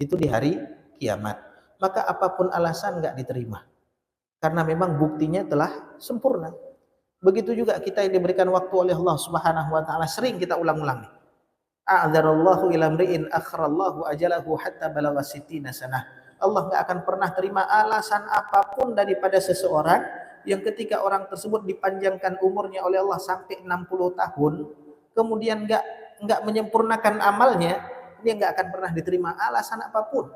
Itu di hari kiamat. Maka apapun alasan nggak diterima. Karena memang buktinya telah sempurna. Begitu juga kita yang diberikan waktu oleh Allah Subhanahu wa taala, sering kita ulang-ulang. A'dzarallahu ila mri'in akharallahu ajalahu hatta balagha sittina sanah. Allah enggak akan pernah terima alasan apapun daripada seseorang yang ketika orang tersebut dipanjangkan umurnya oleh Allah sampai 60 tahun, kemudian enggak menyempurnakan amalnya, dia enggak akan pernah diterima alasan apapun.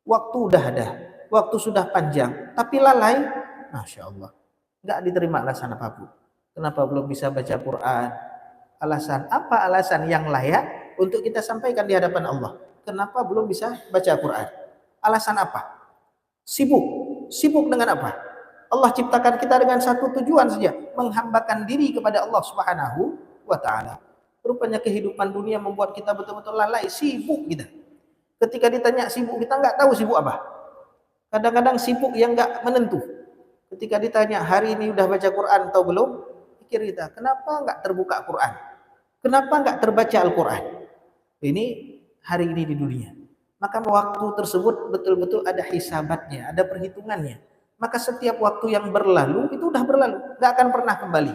Waktu udah ada, waktu sudah panjang, tapi lalai, Masya Allah, enggak diterima alasan apapun. Kenapa belum bisa baca Quran? Alasan apa alasan yang layak untuk kita sampaikan di hadapan Allah? Kenapa belum bisa baca Quran? Alasan apa? Sibuk. Sibuk dengan apa? Allah ciptakan kita dengan satu tujuan saja, menghambakan diri kepada Allah Subhanahu wa taala. Rupanya kehidupan dunia membuat kita betul-betul lalai, sibuk kita. Ketika ditanya sibuk, kita nggak tahu sibuk apa. Kadang-kadang sibuk yang nggak menentu. Ketika ditanya hari ini udah baca Quran atau belum, pikir kita, kenapa nggak terbuka Quran? Kenapa nggak terbaca Al-Quran? Ini hari ini di dunia. Maka waktu tersebut betul-betul ada hisabatnya, ada perhitungannya. Maka setiap waktu yang berlalu itu udah berlalu, nggak akan pernah kembali.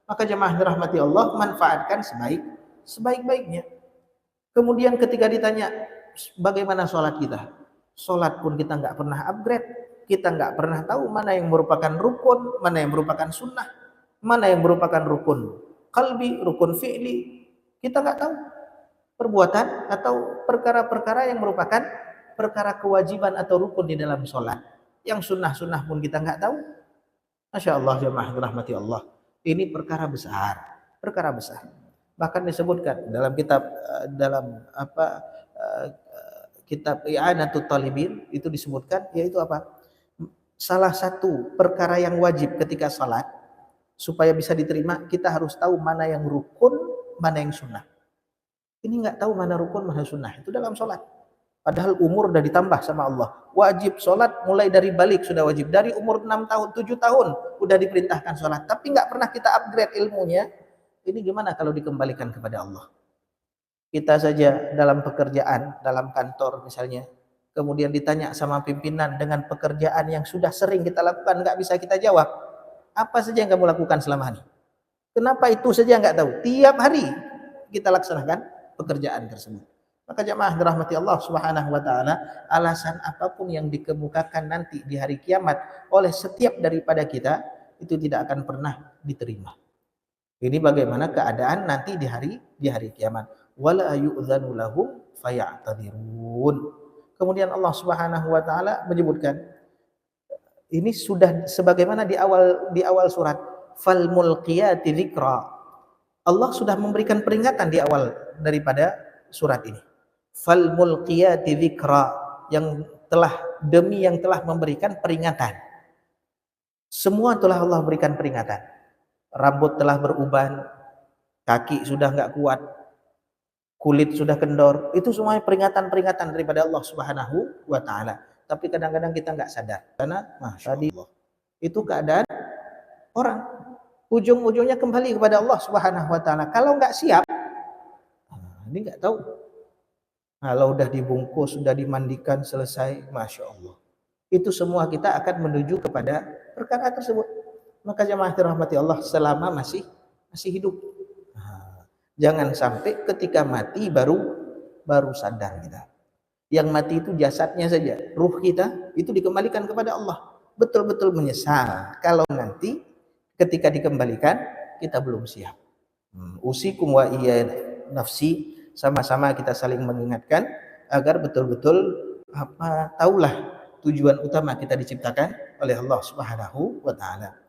Maka jemaah dirahmati Allah, manfaatkan sebaik-baiknya. Kemudian ketika ditanya bagaimana sholat kita, sholat pun kita nggak pernah upgrade, kita nggak pernah tahu mana yang merupakan rukun, mana yang merupakan sunnah, mana yang merupakan rukun qalbi, rukun fi'li, kita nggak tahu. Perbuatan atau perkara-perkara yang merupakan perkara kewajiban atau rukun di dalam sholat. Yang sunnah-sunnah pun kita nggak tahu. Masya Allah, jemaah rahmati Allah. Ini perkara besar, perkara besar. Bahkan disebutkan dalam kitab kitab I'anatul Talibin itu disebutkan, yaitu apa? Salah satu perkara yang wajib ketika sholat supaya bisa diterima, kita harus tahu mana yang rukun, mana yang sunnah. Ini nggak tahu mana rukun, mana sunnah. Itu dalam sholat. Padahal umur udah ditambah sama Allah. Wajib sholat mulai dari balik sudah wajib. Dari umur 6 tahun, 7 tahun udah diperintahkan sholat. Tapi nggak pernah kita upgrade ilmunya. Ini gimana kalau dikembalikan kepada Allah? Kita saja dalam pekerjaan, dalam kantor misalnya, kemudian ditanya sama pimpinan dengan pekerjaan yang sudah sering kita lakukan, nggak bisa kita jawab. Apa saja yang kamu lakukan selama ini? Kenapa itu saja nggak tahu? Tiap hari kita laksanakan pekerjaan tersebut. Maka jemaah dirahmati Allah Subhanahu wa taala, alasan apapun yang dikemukakan nanti di hari kiamat oleh setiap daripada kita itu tidak akan pernah diterima. Ini bagaimana keadaan nanti di hari kiamat. Wala yu'dzanu lahum faya'tadzirun. Kemudian Allah Subhanahu wa taala menyebutkan ini sudah sebagaimana di awal surat, fal mulqiyati dzikra. Allah sudah memberikan peringatan di awal daripada surat ini. Fal mulqiyati dzikra, yang telah memberikan peringatan. Semua telah Allah berikan peringatan. Rambut telah beruban, kaki sudah enggak kuat, kulit sudah kendor. Itu semuanya peringatan-peringatan daripada Allah Subhanahu wa taala. Tapi kadang-kadang kita nggak sadar karena tadi itu keadaan orang ujung-ujungnya kembali kepada Allah Subhanahu wa taala. Kalau nggak siap, ini nggak tahu. Kalau udah dibungkus, sudah dimandikan, selesai, Masya Allah. Itu semua kita akan menuju kepada perkara tersebut. Maka jemaah dirahmati Allah, selama masih hidup, jangan sampai ketika mati baru sadar kita. Yang mati itu jasadnya saja, ruh kita itu dikembalikan kepada Allah. Betul-betul menyesal kalau nanti ketika dikembalikan kita belum siap. Usikum wa iya nafsi, sama-sama kita saling mengingatkan agar betul-betul tahulah tujuan utama kita diciptakan oleh Allah Subhanahu wa taala.